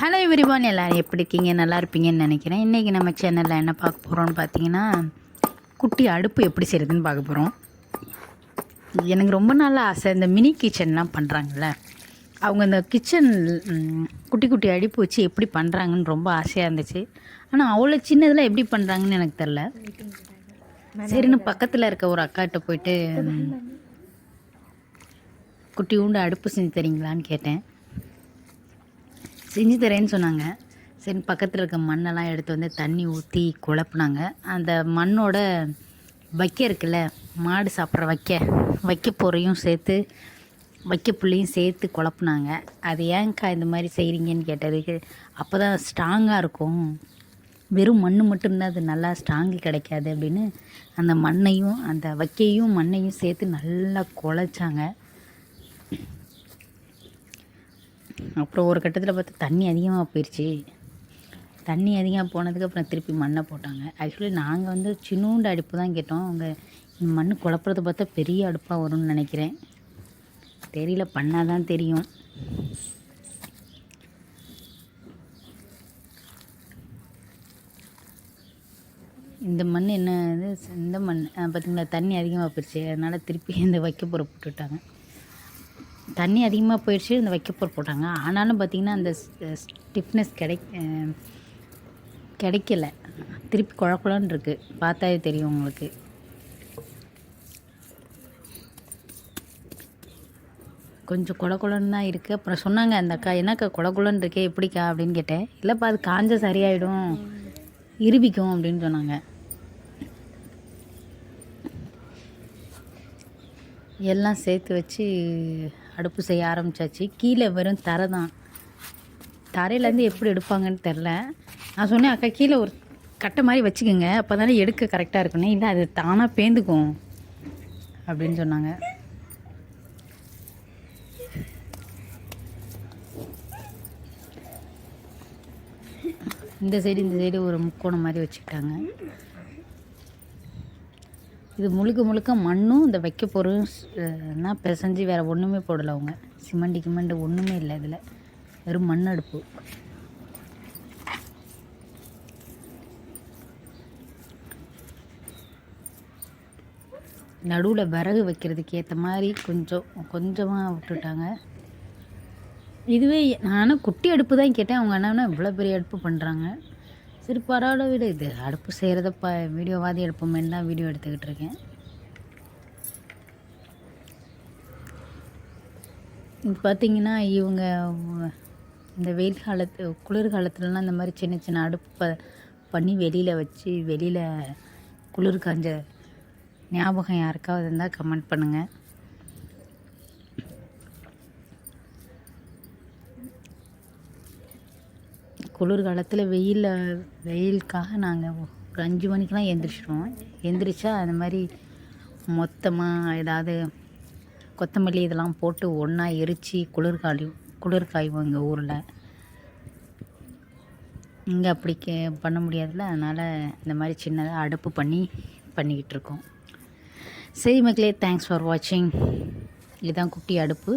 Hello everyone, எல்லோரும் எப்படி இருக்கீங்க? நல்லா இருப்பீங்கன்னு நினைக்கிறேன். இன்றைக்கி நம்ம சேனலில் என்ன பார்க்க போகிறோம்னு பார்த்தீங்கன்னா, குட்டி அடுப்பு எப்படி செய்கிறதுன்னு பார்க்க போகிறோம். எனக்கு ரொம்ப நாள் ஆசை, இந்த மினி கிச்சன்லாம் பண்ணுறாங்கல்ல, அவங்க இந்த கிச்சன் குட்டி குட்டி அடுப்பு வச்சு எப்படி பண்ணுறாங்கன்னு ரொம்ப ஆசையாக இருந்துச்சு. ஆனால் அவ்வளோ சின்னதில் எப்படி பண்ணுறாங்கன்னு எனக்கு தெரில. சரின்னு பக்கத்தில் இருக்க ஒரு அக்காட்ட போயிட்டு குட்டி உண்டு அடுப்பு செஞ்சு தரீங்களான்னு கேட்டேன். செஞ்சு தரேன்னு சொன்னாங்க. சரி, பக்கத்தில் இருக்க மண்ணெல்லாம் எடுத்து வந்து தண்ணி ஊற்றி குழப்புனாங்க. அந்த மண்ணோட வைக்க இருக்குல்ல, மாடு சாப்பிட்ற வைக்க பொறையும் சேர்த்து வைக்க புள்ளையும் சேர்த்து குழப்புனாங்க. அது ஏங்க்கா இந்த மாதிரி செய்கிறீங்கன்னு கேட்டதுக்கு, அப்போ தான் ஸ்ட்ராங்காக இருக்கும், வெறும் மண் மட்டும் இருந்தால் அது நல்லா ஸ்ட்ராங்கு கிடைக்காது அப்படின்னு அந்த மண்ணையும் அந்த வைக்கையும் மண்ணையும் சேர்த்து நல்லா குழைச்சாங்க. அப்புறம் ஒரு கட்டத்தில் பார்த்தா தண்ணி அதிகமாக போயிடுச்சு. தண்ணி அதிகமாக போனதுக்கு அப்புறம் திருப்பி மண்ணை போட்டாங்க. ஆக்சுவலி நாங்கள் வந்து சின்னூண்டு அடுப்பு தான் கேட்டோம். அவங்க மண் குழப்புறத பார்த்தா பெரிய அடுப்பாக வரும்னு நினைக்கிறேன். தெரியல, பண்ணால் தான் தெரியும். இந்த மண் என்ன இது, இந்த மண் பார்த்திங்களா, தண்ணி அதிகமாக போயிடுச்சு. அதனால் திருப்பி இந்த வைக்க பொறை போட்டுவிட்டாங்க. தண்ணி அதிகமாக போயிடுச்சு, இந்த வைக்கப்போர் போட்டாங்க. ஆனாலும் பார்த்திங்கன்னா அந்த ஸ்டிஃப்னஸ் கிடைக்கல. திருப்பி குழக்குழன்னு இருக்குது, பார்த்தாவே தெரியும் உங்களுக்கு. கொஞ்சம் குழக்குழன்னு தான் இருக்குது. அப்புறம் சொன்னாங்க அந்த அக்கா, என்னக்கா குழக்குழன்னு இருக்கே எப்படிக்கா அப்படின்னு கேட்டேன். இல்லைப்பா, அது காஞ்ச சரியாயிடும், இருபிக்கும் அப்படின்னு சொன்னாங்க. எல்லாம் சேர்த்து வச்சு அடுப்பு செய்ய ஆரம்பித்தாச்சு. கீழே வெறும் தரை தான். தரையிலேருந்து எப்படி எடுப்பாங்கன்னு தெரில. நான் சொன்னேன், அக்கா கீழே ஒரு கட்டை மாதிரி வச்சுக்கோங்க, அப்போ தானே எடுக்க கரெக்டாக இருக்குன்னு. இல்லை, அது தானாக பேந்துக்கும் அப்படின்னு சொன்னாங்க. இந்த சைடு ஒரு முக்கோணம் மாதிரி வச்சுக்கிட்டாங்க. இது முழுக்க மண்ணும் இந்த வைக்க பொருள்னா பிசைஞ்சு வேறு ஒன்றுமே போடலை அவங்க. சிமெண்ட் ஒன்றுமே இல்லை இதில், வெறும் மண் அடுப்பு. நடுவில் விறகு வைக்கிறதுக்கு ஏற்ற மாதிரி கொஞ்சமாக விட்டுட்டாங்க. இதுவே நானும் குட்டி அடுப்பு தான் கேட்டேன். அவங்க என்னன்னா இவ்வளோ பெரிய அடுப்பு பண்ணுறாங்க. சரி, பரவாயில்ல விட, இது அடுப்பு செய்கிறத வீடியோவாதி எடுப்போமேன்னு தான் வீடியோ எடுத்துக்கிட்டு இருக்கேன். இது பார்த்திங்கன்னா, இவங்க இந்த வெயில் குளிர் காலத்துலலாம் இந்த மாதிரி சின்ன அடுப்பு பண்ணி வெளியில் வச்சு வெளியில் குளிர் காஞ்ச ஞாபகம் யாருக்காவது இருந்தால் கமெண்ட் பண்ணுங்கள். குளிர்காலத்தில் வெயிலுக்காக நாங்கள் ஒரு 5 மணிக்கெலாம் எழுந்திரிச்சிடுவோம். எழுந்திரிச்சா அந்த மாதிரி மொத்தமாக ஏதாவது கொத்தமல்லி இதெல்லாம் போட்டு ஒன்றா எரித்து குளிர் காய்வோம் எங்கள் ஊரில். இங்கே அப்படி பண்ண முடியாதுல்ல, அதனால் இந்த மாதிரி சின்னதாக அடுப்பு பண்ணிக்கிட்டு இருக்கோம். சரி மக்களே, தேங்க்ஸ் ஃபார் வாட்சிங். இதுதான் குட்டி அடுப்பு.